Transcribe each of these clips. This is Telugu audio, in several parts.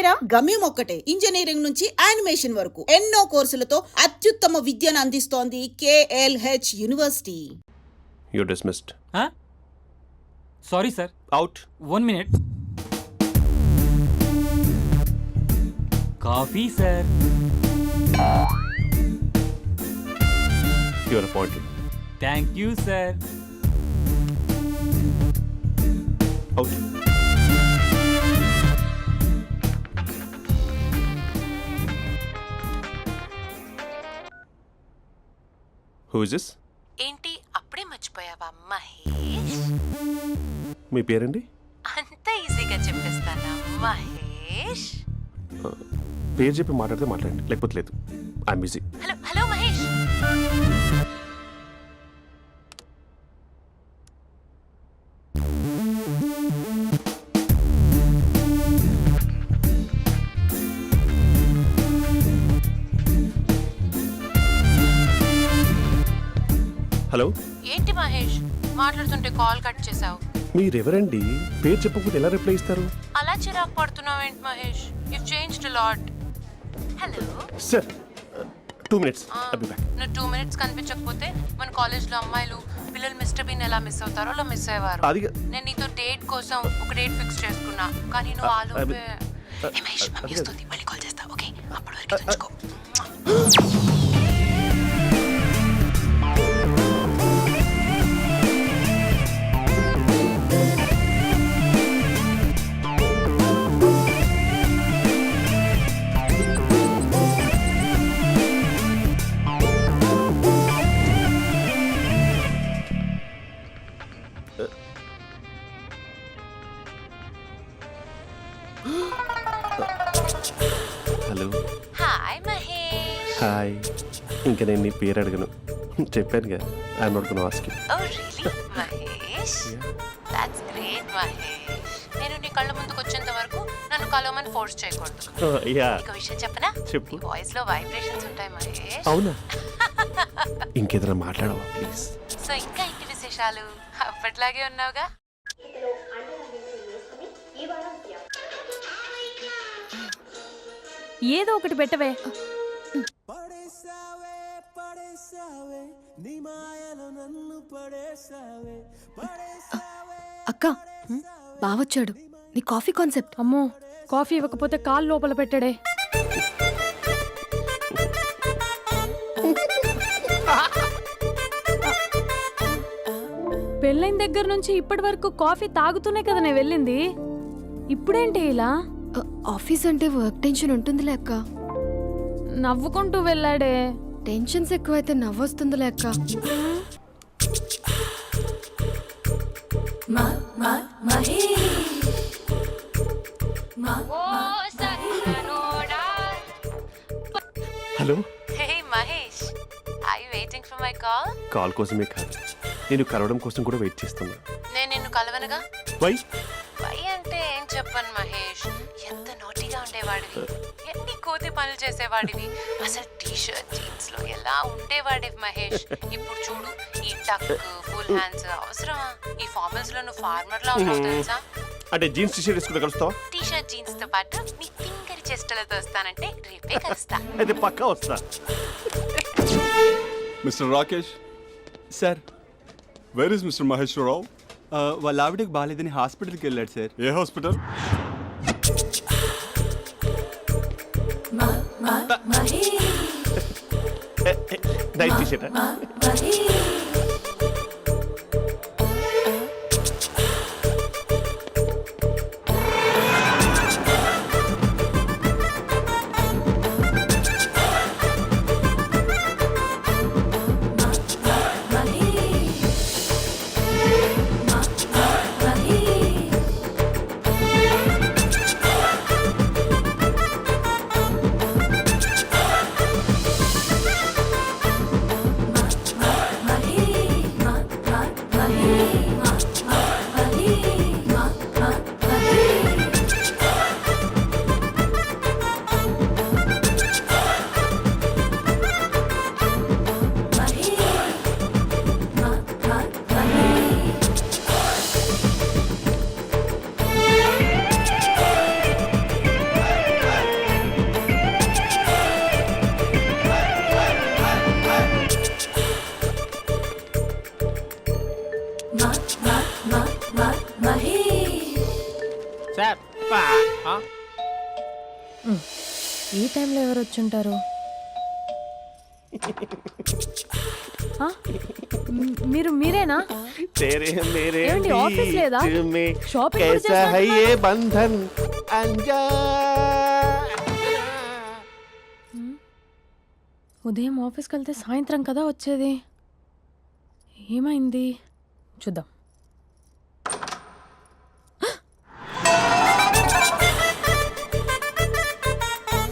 పేరా? గమ్యం ఒక్కటే, ఇంజనీరింగ్ నుంచి యానిమేషన్ వరకు ఎన్నో కోర్సులతో అత్యుత్తమ విద్యను అందిస్తోంది KLH university. You're dismissed. Sorry sir. Out. 1 minute. Coffee sir. You're appointed. Thank you sir. Out. Who is this? ఏంటి అప్పుడే మర్చిపోయావా మహేష్? మీ పేరండి? అంత ఈజీగా చెప్పేస్తానా మహేష్? పేరు చెప్పి మాట్లాడితే మాట్లాడండి, లేకపోతే లేదు. I'm busy. Hello hello Mahesh. Hello, ఏంటి మహేష్ మాట్లాడుతుంటే కాల్ కట్ చేసావు? మీరెవరండి? పేరు చెప్పకపోతే ఎలా రిప్లై ఇస్తారు? అలా చిరాకు పడుతున్నావేంటి Mahesh? You changed lot. Hello sir, 2 minutes. I'll be back. నువ్వు 2 minutes కనిపించకపోతే మన కాలేజ్లో అమ్మాయిలు పిల్లలు మిస్టర్ బీన్ ఎలా మిస్ అవుతారో అలా మిస్ అయ్యేవారు. అది నేను నీతో డేట్ కోసం ఒక డేట్ ఫిక్స్ చేసుకున్నా, కానీ నువ్వు ఆలోపే. మహేష్ మమ్మీ వస్తుంది, మళ్ళీ కాల్ చేస్తా. ఓకే, అప్పటి వరకు ఉంచుకో. హలో. హాయ్ మహేష్. హాయ్. ఇంకా నేను నీ పేరు అడగను, చెప్పానుగా. I'm not gonna ask you. Oh really Mahesh? That's great Mahesh. నేను నీ కళ్ళ ముందుకు వచ్చేంత వరకు నన్ను కలవమని ఫోర్స్ చేయకూడదు. యా. ఒక విషయం చెప్పనా? చెప్పు. వాయిస్ లో వైబ్రేషన్స్ ఉంటాయి మహేష్. అవునా? ఇంకేదైనా మాట్లాడవా ప్లీజ్? సో ఇంకా ఇంటి విశేషాలు అప్పట్లాగే ఉన్నావుగా? ఏదో ఒకటి పెట్టవే. అక్క బావొచ్చాడు. నీ కాఫీ కాన్సెప్ట్. అమ్మో, కాఫీ ఇవ్వకపోతే కాలు లోపల పెట్టాడే. పెళ్ళైన దగ్గర నుంచి ఇప్పటి వరకు కాఫీ తాగుతూనే కదా నేను వెళ్ళింది. ఇప్పుడేంటి ఇలా? ఆఫీస్ అంటే వర్క్ టెన్షన్ ఉంటుందిలే అక్క. నవ్వుకుంటూ వెళ్ళాడే. టెన్షన్స్ ఎక్కువైతే నవ్వొస్తుందిలే అక్క. Hello. Hey Mahesh, are you waiting for my call? Call కోసమే కాదు, నేను కలవడం కోసం కూడా వెయిట్ చేస్తున్నా. నేను నిన్ను కలవనుగా. వై? వై అంటే ఏం చెప్పను మహేష్. ఎంత నోటిగా ఉండేవాడివి, ఎన్ని కోతి పనులు చేసేవాడివి. అసలు టీషర్ట్ జీన్స్ లో ఎలా ఉండేవాడివి మహేష్. ఇప్పుడు చూడు, ఈ టక్ ఫుల్ హ్యాండ్స్ అవసరమా? ఈ ఫార్మల్స్ లో నువ్వు ఫార్మర్ లా ఉన్నావు తెలుసా? అంటే జీన్స్ టీషర్ట్ వేసుకుంటే కలుస్తావా? టీషర్ట్ జీన్స్ తో పాటు నీ ఫింగర్ చెస్టలతో వస్తానంటే రేపే కలుస్తా. అయితే పక్కా వస్తా. Mister Rakesh. Sir, where is mister Maheshwararao? వాళ్ళ ఆవిడకి బాగాలేదని హాస్పిటల్కి వెళ్ళాడు సార్. ఏ హాస్పిటల్? Night T shirt. ఈ టైంలో ఎవరు వచ్చుంటారు? ఆ? మీరేనా? तेरे मेरे ఏమండి, ఆఫీస్ లేదా? बीच में షాపింగ్ కూడా कैसा है చేస్తున్నారు? ये बंधन अंजा ఉదయం ఆఫీస్కి వెళ్తే సాయంత్రం కదా వచ్చేది. ఏమైంది చూద్దాం.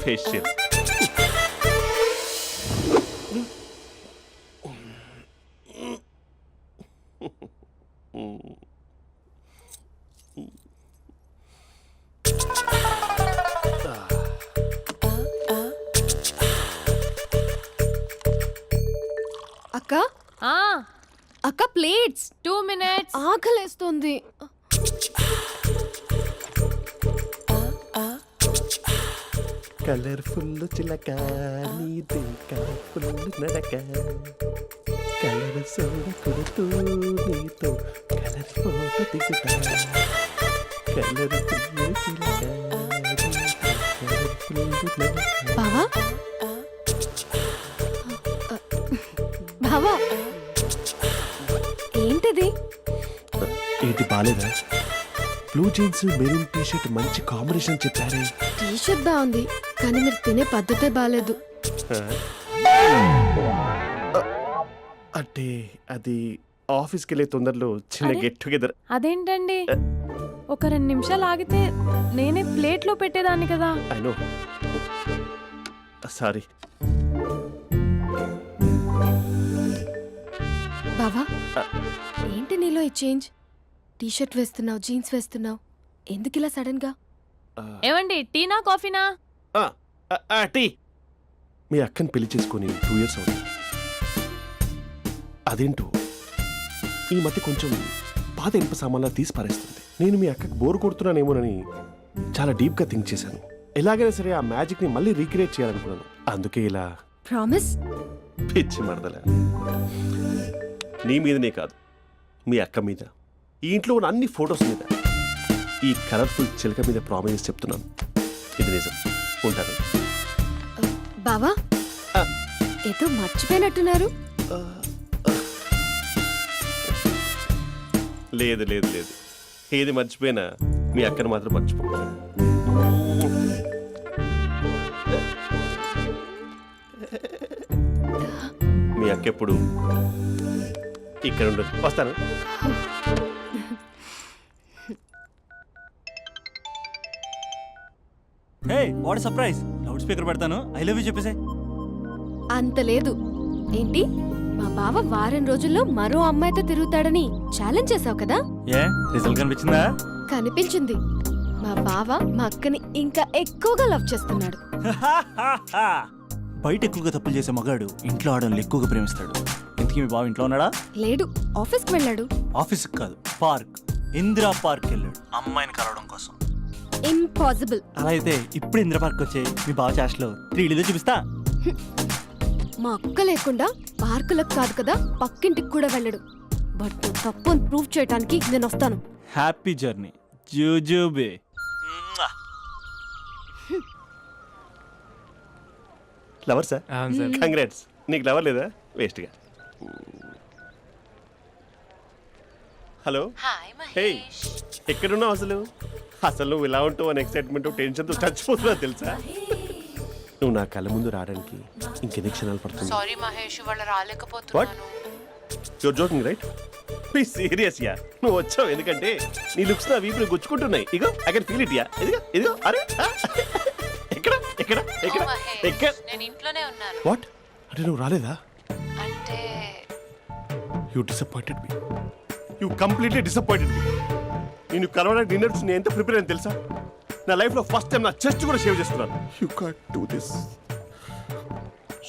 फेशियल అక్క ఆ, అక్క ప్లేట్స్ 2 minutes. ఆకలేస్తుంది. కలర్ఫుల్ చిలక నీది కలర్ఫుల్ నడక కలర్ సోడ కొడుతూ నీతో కలర్ ఫోటో దిగుతా కలర్ఫుల్ చిలక కలర్ఫుల్ నడక. బావా బావా ఏంటిది? ఏంటి బాలేదా? Blue jeans maroon T shirt మంచి కాంబినేషన్ చెప్పారే. టీ షర్ట్ బాగుంది కానీ మీరు తినే పద్ధతే బాగాలేదు. అంటే అది ఆఫీస్కి వెళ్ళే తొందరలో చిన్న అరే? Get together. అదేంటండి, ఒక 2 నిమిషాలు ఆగితే నేనే ప్లేట్లో పెట్టేదాన్ని కదా. I know, sorry. బావా ఏంటి నీలో ఈ చేంజ్? టీ షర్ట్ వేస్తున్నావు, జీన్స్ వేస్తున్నావు, ఎందుకు ఇలా సడన్ గా? ఏమండి, టీనా కాఫీనా? టీ. మీ అక్కని పెళ్లి చేసుకొని 2 years అవుతుంది. అదేంటో ఈ మధ్య కొంచెం పాత ఇనుప సామాన్లా తీసి పారేస్తుంది. నేను మీ అక్కకి బోర్ కొడుతున్నానేమోనని చాలా డీప్గా థింక్ చేశాను. ఎలాగైనా సరే ఆ మ్యాజిక్ని మళ్ళీ రీక్రియేట్ చేయాలనుకున్నాను. అందుకే ఇలా ప్రామిస్? పిచ్చి మరదల. నీ మీదనే కాదు, మీ అక్క మీద, ఈ ఇంట్లో ఉన్న అన్ని ఫొటోస్ మీద, ఈ కలర్ఫుల్ చిలక మీద ప్రామిస్ చెప్తున్నాను. ఇది నిజం. ఉంటాను. బావా ఆ. ఏదో మర్చిపోయినట్టున్నారు. లేదు లేదు లేదు, ఏది మర్చిపోయినా మీ అక్కను మాత్రం మర్చిపో. మీ అక్క ఎప్పుడు ఇక్కడ ఉండదు. వస్తాను. Hey what surprise. Loud speaker పెడతాను, ఐ లవ్ యూ చెప్పేసే. అంత లేదు. ఏంటి, మా బావ వారం రోజుల్లో మరో అమ్మాయితో తిరుగుతాడని ఛాలెంజ్ చేసావు కదా? ఏ రిజల్ట్ కనిపించిందా? కనిపించింది. మా బావ మా అక్కని ఇంకా ఎక్కువగా లవ్ చేస్తున్నాడు. బయట ఎక్కువగా తప్పులు చేసే మగాడు ఇంట్లో ఆడవాళ్ళు ఎక్కువగా ప్రేమిస్తాడు. ఇంతకీ మీ బావ ఇంట్లో ఉన్నాడా? లేడు, ఆఫీస్కి వెళ్ళాడు. ఆఫీస్కి కాదు, పార్క్, ఇందిరా పార్క్ వెళ్ళాడు అమ్మాయిని కలవడం కోసం. ఇంపాసిబుల్. అలా అయితే ఇప్పుడు ఇందిరా పార్క్ వచ్చే మీ బావ చాష్లో 3Dలో చూపిస్తా. మా అక్క లేకుండా పార్కులకు కాదు కదా పక్కింటికి కూడా వెళ్ళడు. బట్ నువ్వు తప్పు అని ప్రూవ్ చేయడానికి నేను వస్తాను. హ్యాపీ జర్నీ జూజూబే. Lover sir, congrats. నీకు లవర్ లేదా? వేస్ట్గా. హలో. Hi hey, Mahesh. ఎక్కడున్నావు అసలు? అసలు నువ్వు ఇలా ఉంటావు అని ఎక్సైట్మెంట్ టెన్షన్తో చచ్చిపోతున్నా తెలుసా? నువ్వు నా కళ్ళ ముందు రావడానికి ఇంకెన్ని క్షణాలు పడుతుంది? సారీ మహేష్, ఇవాళ రాలేకపోతున్నాను. Your joking right? Be serious yeah. నువ్వు వచ్చావు ఎందుకంటే నీ లుక్స్ నా వీపుని గుచ్చుకుంటున్నాయి. ఇగో I can feel it yeah. ఇదిగో ఇదిగో. అరే ఎక్కడ ఎక్కడ ఎక్కడ ఓ మహేష్, ఎక్కడ? నేను ఇంట్లోనే ఉన్నాను. వాట్ అంటే నువ్వు రాలేదా? అంటే you disappointed me. You completely disappointed me. నేను కరోనా డిన్నర్స్ నేను ఎంత ప్రిపేర్ అని తెలుసా? నా లైఫ్లో ఫస్ట్ టైం నా చెస్ట్ కూడా షేవ్ చేస్తున్నాను. You can't do this.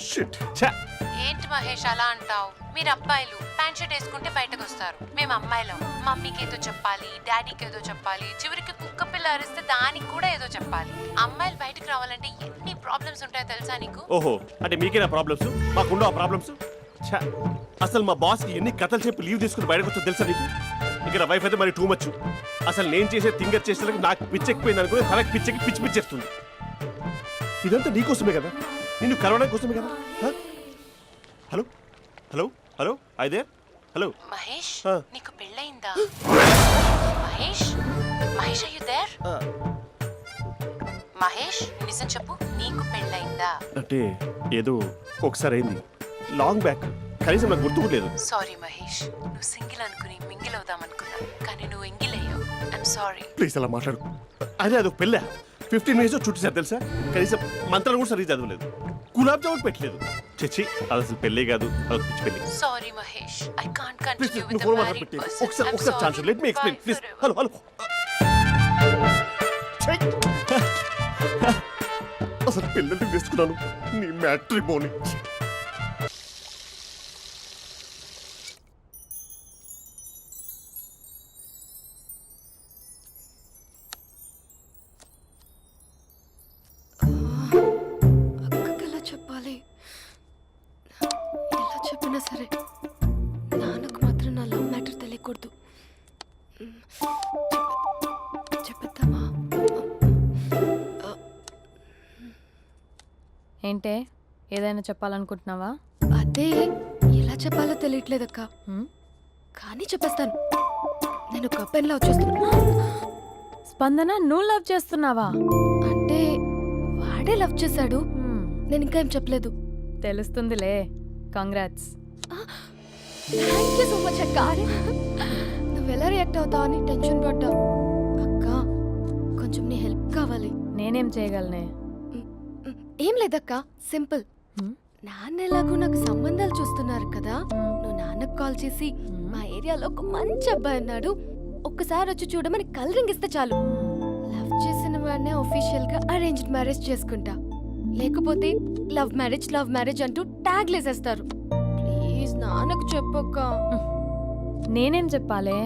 Shit. ఛా. ఏంటి మహేష్ అలా అంటావు? మీరు అబ్బాయిలు ప్యాంట్ షర్ట్ వేసుకుంటే బయటకు వస్తారు. మేము అమ్మాయిలం, మమ్మీకి ఏదో చెప్పాలి, డాడీకి ఏదో చెప్పాలి, చివరికి కుక్క పిల్ల అరిస్తే దానికి కూడా ఏదో చెప్పాలి. అమ్మాయిలు బయటకు రావాలంటే ఎన్ని ప్రాబ్లమ్స్ ఉంటాయో తెలుసా నీకు? ఓహో, అంటే మీకేనా ప్రాబ్లమ్స్? మాకుండవు ఆ ప్రాబ్లమ్స్? ఛా. అసలు మా బాస్కి ఎన్ని కథలు చెప్పి లీవ్ తీసుకుని బయటకు వచ్చా తెలుసా నీకు? ఇక నా వైఫ్ అయితే మరి టూ మచ్. అసలు నేను చేసే థింగర్ చేసేందుకు నాకు పిచ్చెక్కిపోయింది అనుకుని తనకి పిచ్చెక్కి పిచ్చి పిచ్చేస్తుంది. ఇదంతా నీకోసమే కదా, నిన్ను కలవడం కోసమే కదా. హలో హలో హలో అయితే హలో మహేష్ ఆ. నీకు పెళ్ళయిందా? Mahesh Mahesh are you there? మహేష్ నిజం చెప్పు, నీకు పెళ్ళయిందా? అంటే ఏదో ఒకసారి అయింది, లాంగ్ బ్యాక్, కనీసం నాకు గుర్తు కూడా లేదు. సారీ మహేష్, నువ్వు సింగిల్ అనుకుని మింగిల్ అవుదాం అనుకున్నా, కానీ నువ్వు ఎంగిల్ అయ్యావు. I'm sorry. ప్లీజ్ అలా మాట్లాడు. అదే అదొక పెళ్ళ 15 మినిట్స్ చుట్టేసారు తెలుసా. కనీసం మంత్రాలు కూడా సరిగ్గా చదవలేదు, గులాబ్ జామున్ పెట్టలేదు. చచ్చి అది అసలు పెళ్ళే కాదు, అదొక పిచ్చి పెళ్ళి. Sorry Mahesh, I can't please continue నువ్వు విత్ ఫోన్ ద మాట్లాడి మ్యారీడ్ పెట్టి పర్సన్. ఒకసారి chance let me explain please. Hello hello అసలు పిల్లల్ని వేసుకున్నాను నీ మ్యాట్రిమోని. అక్కకి ఎలా చెప్పాలి? ఎలా చెప్పినా సరే నాన్నకు మాత్రం నా లవ్ మ్యాటర్ తెలియకూడదు. చెప్పేద్దామా? ఏంటే ఏదైనా చెప్పాలనుకుంటున్నావా? అదే ఎలా చెప్పాలో తెలియట్లేదక్క, హ్మ్? కానీ చెప్పేస్తాను. నేను ఒక అబ్బాయిని లవ్ చేస్తున్నా. స్పందన, నువ్వు లవ్ చేస్తున్నావా? అంటే వాడే లవ్ చేశాడు, హ్మ్, నేను ఇంకా ఏం చెప్పలేదు. తెలుస్తుందిలే. Congrats. Thank you so much అక్క. నువ్వు ఎలా రియాక్ట్ అవుతావు అని టెన్షన్ పడ్డా. అక్క కొంచెం నీ హెల్ప్ కావాలి. నేనేం చేయగలనే? ఏం లేదక్క, సింపుల్. హ్మ్? నాన్న ఎలాగో నాకు సంబంధాలు చూస్తున్నారు కదా, నువ్వు నాన్నకు కాల్ చేసి మా ఏరియాలో ఒక మంచి అబ్బాయి అన్నాడు, ఒక్కసారి వచ్చి చూడమని కలరింగ్ ఇస్తే చాలు. లవ్ చేసిన వాడినే ఒఫీషియల్ గా అరేంజ్డ్ మ్యారేజ్ చేసుకుంటా. లేకపోతే లవ్ మ్యారేజ్ అంటూ ట్యాగ్ లేసేస్తారు. ప్లీజ్ నాన్నకు చెప్పక్క. నేనేం చెప్పాలే?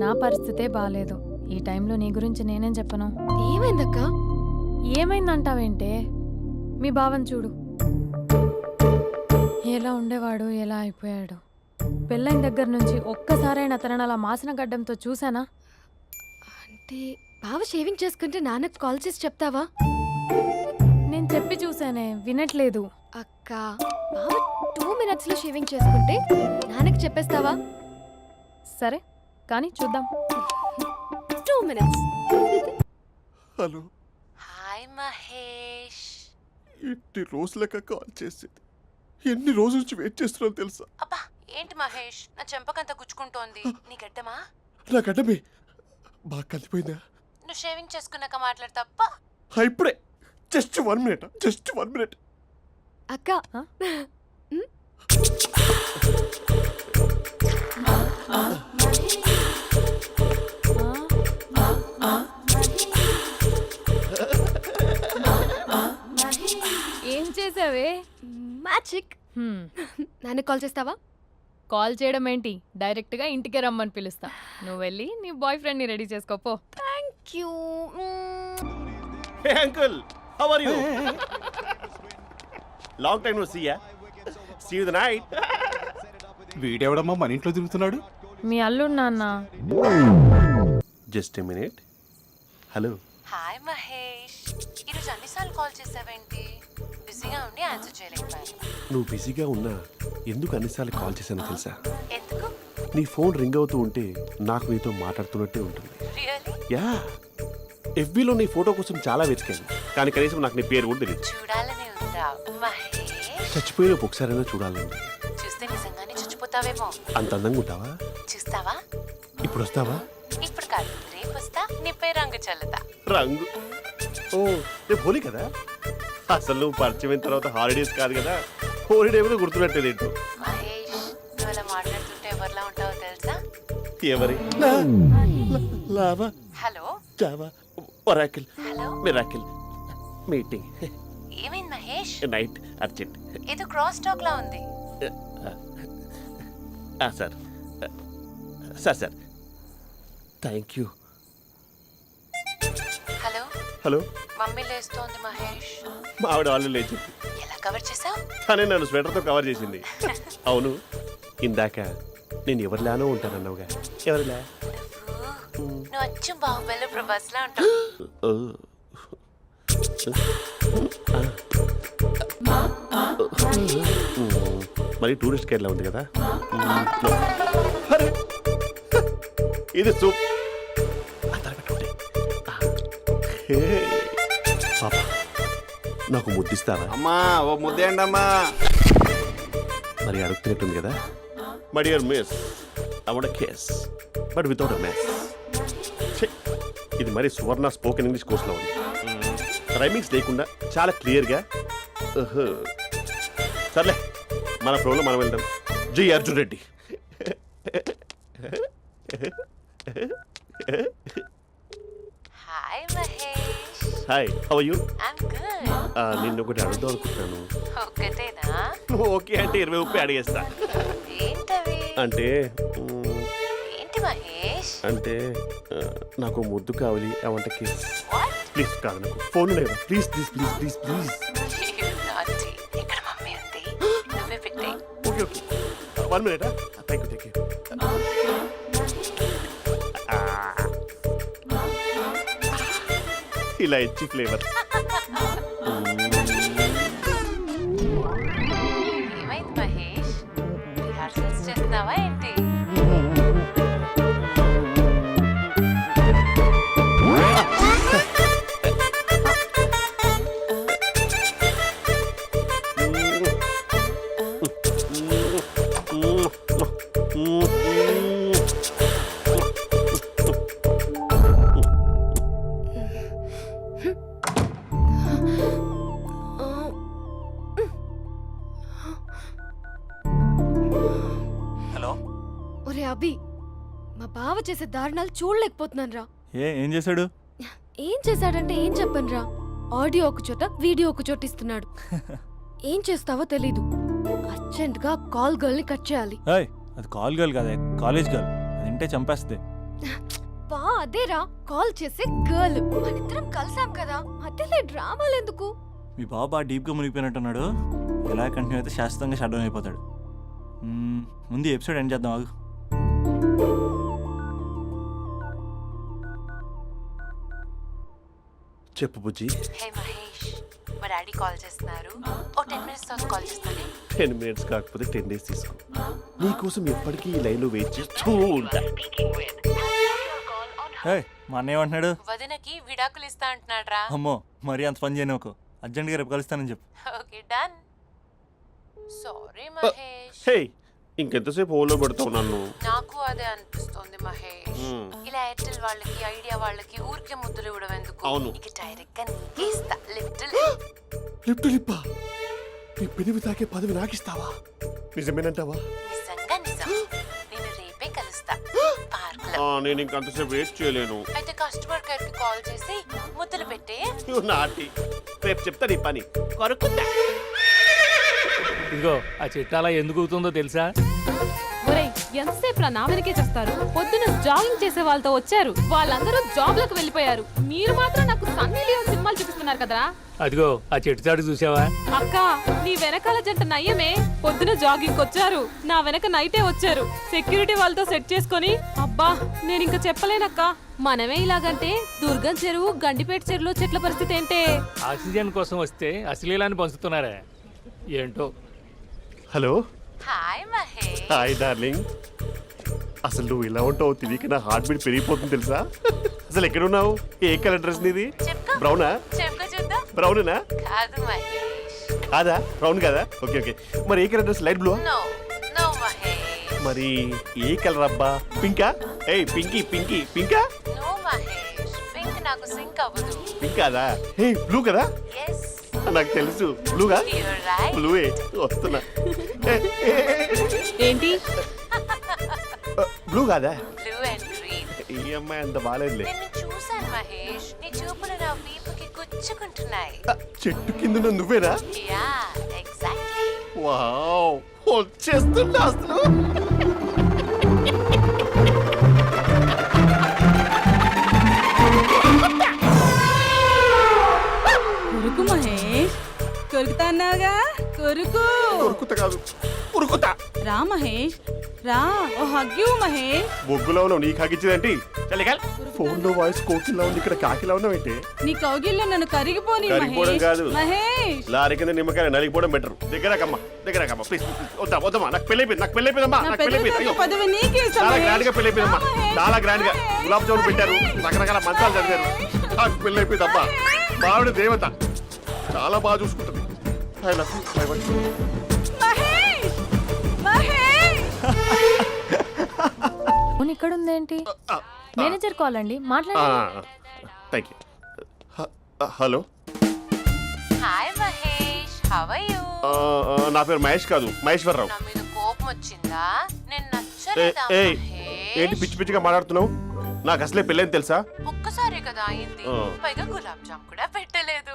నా పరిస్థితే బాలేదు. ఈ టైంలో నీ గురించి నేనేం చెప్పను? ఏమైందక్క? ఏమైందంటావేంటే? మీ భావం చూడు, ఎలా ఉండేవాడు, ఎలా అయిపోయాడు. పెళ్ళైన దగ్గర నుంచి ఒక్కసారైనా తనని అలా మాసిన గడ్డంతో చూసానా? అంటే బావ షేవింగ్ చేసుకుంటే నాన్నకు కాల్ చేసి చెప్తావా? నేను చెప్పి చూసానే, వినట్లేదు. అక్క బావ 2 minutes లో షేవింగ్ చేసుకుంటే నాన్నకి చెప్పేస్తావా? సరే కానీ చూద్దాం. 2 minutes. Hello, hi Mahesh. ఎన్ని రోజులక కాల్ చేసేది, ఎన్ని రోజుల నుంచి వెయిట్ చేస్తున్నాను తెలుసా. అబ్బా ఏంటి మహేష్, నా చెంపకంత గుచ్చుకుంటోంది. నీ గడ్డమా? నా గడ్డమే బాగా కలిపోయిందా? నువ్వు షేవింగ్ చేసుకున్నాక మాట్లాడు తప్ప. ఇప్పుడే జస్ట్ 1 minute. అక్క ఆ? ఏం చేసావే? మ్యాజిక్. హ్మ్, నాన్నకు కాల్ చేస్తావా? కాల్ చేయడం ఏంటి, డైరెక్ట్గా ఇంటికే రమ్మని పిలుస్తా. నువ్వు వెళ్ళి నీ బాయ్ ఫ్రెండ్ని రెడీ చేసుకోపో. Thank you. Hey uncle, how are you? Long time no see ya. See you the night. వీడెవడమ్మా మన ఇంట్లో తిరుగుతున్నాడు? మీ అల్లుడు నాన్న. Just a minute. Hello. Hi Mahesh, ఈరోజు అన్నిసార్లు కాల్ చేసావేంటి? బిజీగా ఉండి ఆన్సర్ చేయలేకపోయాను. నువ్వు బిజీగా ఉన్నా ఎందుకు అన్నిసార్లు కాల్ చేశానో తెలుసా? ఎందుకు? నీ ఫోన్ రింగ్ అవుతూ ఉంటే నాకు నీతో మాట్లాడుతున్నట్టే ఉంటుంది. రియల్లీ? యా, ఎఫ్బీలో నీ ఫోటో కోసం చాలా వెతికాను, కానీ కనీసం నాకు నీ పేరు కూడా తెలియదు. చూడాలని ఉందా మహేష్? చచ్చిపోయిన ఒకసారైనా చూడాలండి. చూస్తే నిజంగానే చచ్చిపోతావేమో. అంత అందంగా ఉంటావా? చూస్తావా? ఇప్పుడు వస్తావా? ఇప్పుడు కాదు, రేపు వస్తా, నీపై రంగు చల్లుతా. రంగు? ఓ, రేపు హోలీ కదా. అసలు నువ్వు పరిచయం అయిన తర్వాత హాలిడేస్ కాదు కదా, హోలిడే కూడా గుర్తున్నట్టేది ఏంటో. మహేష్, నువ్వు అలా మాట్లాడుతుంటే ఎవరిలా ఉంటావో తెలుసా? ఎవరి? లావా, hello Java, Oracle, hello, miracle, meeting, ఏమైంది మహేష్? Night, urgent. ఏదో క్రాస్ టాక్ లా ఉంది. Sir sir sir thank you. Hello, hello, mummy లేస్తోంది మహేష్. మా ఆవిడ వాళ్ళు లేచి ఎలా కవర్ చేసావు? తనే నన్ను స్వెటర్తో కవర్ చేసింది. అవును, ఇందాక నేను ఎవరిలానో ఉంటానన్నావుగా, ఎవరిలా? నువ్వు అచ్చం బాహుబలి ప్రభాస్ లా ఉంటావు. మరి టూరిస్ట్ గైడ్లా ఉంది కదా. అరే, ఇది సూప్. పాప నాకు ముద్దిస్తావా? అమ్మా ఓ ముద్దేయండి అమ్మా. మరి అడుగుతున్నట్టుంది కదా. My dear miss, I want case but without a mess. ఇది మరి సువర్ణ స్పోకెన్ ఇంగ్లీష్ కోర్సులో ఉంది. రైమింగ్స్ లేకుండా చాలా క్లియర్గా. సర్లే, మన ప్రోలో మనం వెళ్దాం. జి Arjun Reddy. Hi Mahesh. Hi, how are you? I'm good. నిన్ను ఒకటి అడుగుదాం అనుకుంటున్నాను. ఒక్కటేనా? నువ్వు ఓకే అంటే 20 అడిగేస్తా. ఏంటవి? అంటే ఏంటి మహేష్? అంటే నాకు ముద్దు కావాలి. I want kiss. What? Please కాదు, నాకు ఫోన్ లేదా. Please please please please please. నాటి ఇక్కడ మమ్మీ ఉంది, నువ్వే పెట్టే. Okay okay, 1 minute. Thank you. ఇలా ఇచ్చి ఫ్లేవర్. ఏమైంది మహేష్? రిహార్సల్స్ చేస్తున్నావా ఏంటి? హలో. ఒరే అభి, మా బావ చేసే దారుణాలు చూడలేకపోతున్నాను రా. ఏం చేశాడు? ఏం చేశాడంటే ఏం చెప్పను రా. ఆడియో ఒక చోట, వీడియో ఒక చోట ఇస్తున్నాడు. ఏం చేస్తావో తెలీదు. అర్జెంట్ గా కాల్ గర్ల్ ని కట్ చేయాలి. ఏయ్, అది కాల్ గర్ల్ కాదే, కాలేజ్ గర్ల్. అది వింటే చంపేస్తుంది. బా అదేరా, కాల్ చేసే గర్ల్. మనిద్దరం కలిసాం కదా, మధ్యలో డ్రామాలు ఎందుకు? మీ బాబు బాగా డీప్గా మునిగిపోయినట్టున్నాడు. ఎలా కంటిన్యూ అయితే శాశ్వతంగా షట్ డౌన్ అయిపోతాడు. ముందు ఎపిసోడ్ ఎండ్ చేద్దాం ఆగు. చెప్పు బుజ్జి. హే మహేష్, మా డాడీ కాల్ చేస్తున్నారు. ఓ 10 minutes తర్వాత కాల్ చేస్తానే. 10 minutes కాకపోతే 10 days తీసుకో. నీకోసం ఎప్పటికీ ఈ లైన్లో వెయిట్ చేస్తూ ఉంటా. మా అన్న ఏమంటున్నాడు? వదినకి విడాకులు ఇస్తా అంటున్నాడు రా. అమ్మో, మరీ అంత పని చేయను. ఒక అర్జెంట్గా రేపు కలుస్తానని చెప్పు. Okay done. సారీ మహేష్. హే, ఇంకెంతసేపు హోల్లో పెడతావు నన్ను? నాకు అదే అనిపిస్తుంది మహేష్. ఇలా ఎయిర్టెల్ వాళ్ళకి, ఐడియా వాళ్ళకి ఊరికే ముద్దులు ఇవ్వడం ఎందుకు? అవును. ఇక డైరెక్ట్ గా నీకే ఇస్తా. లిప్టు లిప్పా, నీ పెనివి తాకే పదవి నాకిస్తావా? నిజమేనంటావా? నిజంగా నిజం. నేను రేపే కలుస్తా పార్క్ లో. నేను ఇంకంతసేపు వెయిట్ చేయలేను. అయితే కస్టమర్ కేర్ కి కాల్ చేసి ముద్దులు పెట్టే. నాటి రేపు చెప్తా నీ పని. కొరుకుందా. ఇదిగో ఆ చిట్టాలా ఎందుకు అవుతుందో తెలుసా? ఒరేయ్, ఎంతసేపు నా వెనకే చేస్తారు? పొద్దున జాగింగ్ చేసే వాళ్ళతో వచ్చారు, వాళ్ళందరూ జాబ్లకు వెళ్ళిపోయారు. మీరు మాత్రం నాకు సన్నీ లియోన్ సినిమాలు చూపిస్తున్నారు కదరా. అదిగో ఆ చెట్టు చాటు చూసావా? అక్క, నీ వెనకాల జంట నయ్యమే. పొద్దున జాగింగ్ వచ్చారు, నా వెనక నైటే వచ్చారు. సెక్యూరిటీ వాళ్ళతో సెట్ చేసుకొని, అబ్బా నేను ఇంకా చెప్పలేనక్క. మనమే ఇలాగంటే దుర్గం చెరువు, గండిపేట చెరువులో చెట్ల పరిస్థితి ఏంటే? ఆక్సిజన్ కోసం వస్తే అశ్లీలాన్ని పంచుతున్నారా ఏంటో. Hello. Hi Mahesh. Hi darling. అసలు నువ్వు ఇలా ఉంటావు తిరిగి నా హార్ట్ బీట్ పెరిగిపోతుంది తెలుసా? అసలు ఎక్కడున్నావు? ఏ కలర్ డ్రెస్ నీది? చెప్పుకో. బ్రౌనా? చెప్పుకో చూద్దాం. బ్రౌనేనా? కాదు మహేష్. కాదా? బ్రౌన్ కదా? Okay okay. మరి ఏ colour dress? Light blue? No no Mahesh. మరి ఏ కలర్ అబ్బా? పింకా? ఏయ్ పింకీ పింకీ పింకా? నో మహేష్, పింక్ నాకు సింక్ అవ్వదు. పింక్ కాదా? ఏ బ్లూ కదా? ఎస్, నాకు తెలుసు. బ్లూగా? You're right. బ్లూవే వస్తున్నా. ఏంటి? బ్లూ కాదా? Blue and green. ఈ అమ్మాయి అంత బాగాలేదులే. నిన్ను చూశాను మహేష్, నీ చూపులు నా వీపుకి గుచ్చుకుంటున్నాయి. చెట్టు కింద నువ్వేనా? Yeah exactly. వావ్, వచ్చేస్తున్నా అసలు. కొరుకు మహేష్, కొరుకుతా అన్నావుగా, కొరుకు ఉరుకుత కాదు ఉరుకుతా. రా మహేష్ రా, ఓ హగ్గు మహేష్. బొగ్గులో ఉన్నావు, నీకు హగిచ్చేదేంటి? ఫోన్ లో వాయిస్ కోకిలా ఉంది, ఇక్కడ కాకిలా ఉన్నావు ఏంటి? నీ కౌగిల్లో నన్ను కరిగిపోని కరిగిపోవడం కాదు, మహేష్. లారీ కింద నిమ్మకాయ నలిగిపోవడం బెటర్. దగ్గరకమ్మా ప్లీజ్. వద్దమ్మా, నాకు పెళ్ళైపోయిందమ్మా, నా నాకు పెద్ద పెళ్ళైపోయింది. పదవి నీకే ఇస్తా, చాలా మహేష్. గ్రాండ్ గా పెళ్ళైపోయిందమ్మా, చాలా గ్రాండ్ గా. గులాబ్ జామున్ పెట్టారు, రకరకాల మంచాలు చదివారు. నాకు పెళ్ళైపోయిందమ్మా. ఆవిడ దేవత, చాలా బాగా చూసుకుంటుంది. I love you. I want you. Mahesh Mahesh phone ఇక్కడ ఉందేంటి? మేనేజర్ కాల్ అండి, మాట్లాడండి. Thank you. Hello, hi Mahesh, how are you? నా పేరు మహేష్ కాదు, మహేశ్వరరావు. నా మీద కోపం వచ్చిందా? నేను నచ్చలేదా ఏయ్, ఏంటి మహేష్? పిచ్చి పిచ్చిగా మాట్లాడుతున్నావు? నాకు అసలే పెళ్ళని తెలుసా? ఒక్కసారే కదా అయింది, పైగా గులాబ్ జామ్ కూడా పెట్టలేదు.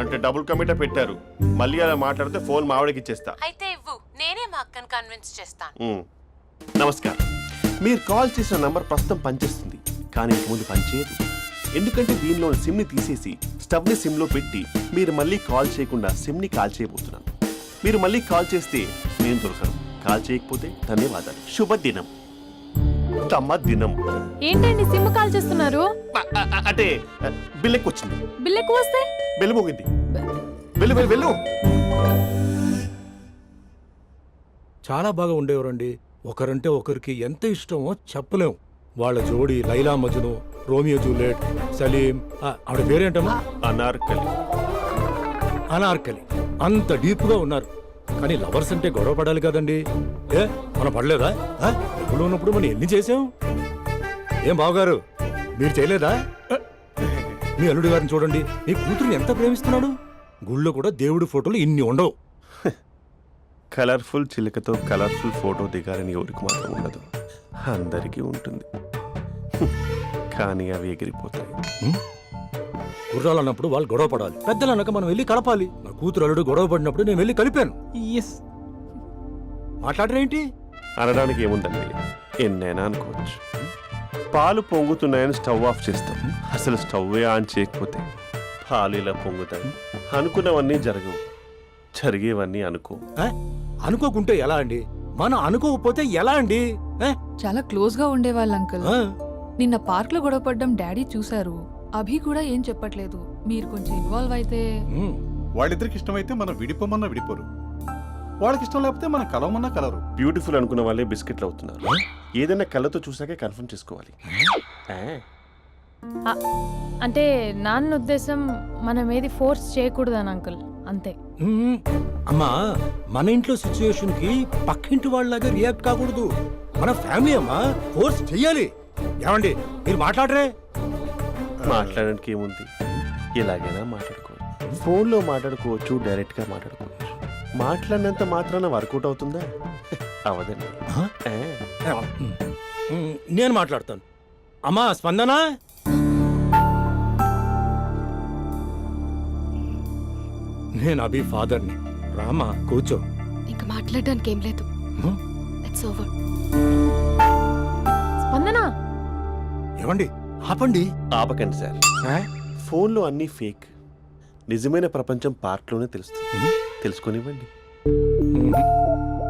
అంటే డబుల్ కమిటా పెట్టారు. మళ్ళీ అలా మాట్లాడితే ఫోన్ మావిడకి ఇచ్చేస్తా. అయితే ఇవ్వు, నేనే మా అక్కని కన్విన్స్ చేస్తాను. నమస్కారం. మీరు కాల్ చేసిన నంబర్ ప్రస్తుతం పనిచేస్తుంది, కానీ ఇంక ముందు పనిచేయదు. ఎందుకంటే దీనిలో సిమ్ని తీసేసి స్టవ్ని సిమ్లో పెట్టి మీరు మళ్ళీ కాల్ చేయకుండా సిమ్ని కాల్ చేయబోతున్నాను. మీరు మళ్ళీ కాల్ చేస్తే నేను దొరకను, కాల్ చేయకపోతే ధన్యవాదాలు. శుభదినం. తమ దినం. ఏంటండి సిమ్ కాల్ చేస్తున్నారు? అంటే బిల్ ఎక్కువ వచ్చింది. బిల్ ఎక్కువ వస్తే బెల్లు మోగింది. వెళ్ళు. చాలా బాగా ఉండేవారండి. ఒకరంటే ఒకరికి ఎంత ఇష్టమో చెప్పలేం. వాళ్ళ జోడి లైలా మజ్ను, రోమియో జూలియట్, సలీం, ఆవిడ పేరేంటమ్మా? అనార్కలి. అంత డీప్ గా ఉన్నారు. కానీ లవర్స్ అంటే గొడవ పడాలి కదండి. మనం పడలేదా? ఎప్పుడు ఉన్నప్పుడు మనం ఎన్ని చేసాం? ఏం బావగారు, మీరు చేయలేదా? మీ అల్లుడి గారిని చూడండి, మీ కూతురుని ఎంత ప్రేమిస్తున్నాడు. గుళ్ళో కూడా దేవుడి ఫోటోలు ఇన్ని ఉండవు. కలర్ఫుల్ చిలుకతో కలర్ఫుల్ ఫోటో దిగాలని ఎవరికి మాత్రం ఉండదు, అందరికీ ఉంటుంది. కానీ అవి ఎగిరిపోతాయి. గుర్రాలు అన్నప్పుడు వాళ్ళు గొడవ పడాలి, పెద్దలు అన్నాక మనం వెళ్ళి కలపాలి. నా కూతురు అల్లుడు గొడవ పడినప్పుడు నేను వెళ్ళి కలిపాను. మాట్లాడరేంటి? అనడానికి ఏముందండి, ఎన్నైనా అనుకోవచ్చు. పాలు పొంగుతున్నాయని స్టవ్ ఆఫ్ చేస్తాం, అసలు స్టవ్ ఆన్ చేయకపోతే పాలు ఇలా పొంగుతాయి. అనుకున్నవన్నీ జరగవు, జరిగేవన్నీ అనుకో. అనుకోకుంటే ఎలా అండి? మనం అనుకోకపోతే ఎలా అండి? చాలా క్లోజ్ గా ఉండేవాళ్ళు అంకుల్. నిన్న పార్క్ లో గొడవపడ్డం డాడీ చూశారు. అభి కూడా ఏం చెప్పట్లేదు. మీరు కొంచెం ఇన్వాల్వ్ అయితే. వాళ్ళిద్దరికి ఇష్టమైతే మనం విడిపోమన్నా విడిపోరు, వాళ్ళకి ఇష్టం లేకపోతే మనం కలవమన్నా కలరు. బ్యూటిఫుల్ అనుకున్న వాళ్ళే బిస్కెట్లు అవుతున్నారు. ఏదైనా కళ్ళతో చూసాకే కన్ఫర్మ్ చేసుకోవాలి. అంటే నాన్న ఉద్దేశం మనం ఏది ఫోర్స్ చేయకూడదని అంకుల్, అంతే. అమ్మా, మన ఇంట్లో సిచ్యుయేషన్ కి పక్కింటి వాళ్ళలాగా రియాక్ట్ కాకూడదు. మన ఫ్యామిలీ అమ్మా, ఫోర్స్ చెయ్యాలి. ఏమండి మీరు మాట్లాడరే? మాట్లాడడానికి ఏముంది, ఎలాగైనా మాట్లాడుకోవచ్చు. ఫోన్లో మాట్లాడుకోవచ్చు, డైరెక్ట్గా మాట్లాడుకోవచ్చు. మాట్లాడినంత మాత్రాన వర్కౌట్ అవుతుందా? అవదండి. నేను మాట్లాడతాను. అమ్మా స్పందన, నేను అభి ఫాదర్ని. రామా కూర్చో. ఇంకా మాట్లాడడానికి ఏం లేదు. It's over. స్పందన, ఏమండి ఆపండి. ఆపకండి సార్, ఫోన్లో అన్నీ ఫేక్. నిజమైన ప్రపంచం పార్ట్లోనే తెలుస్తుంది. తెలుసుకొనివ్వండి.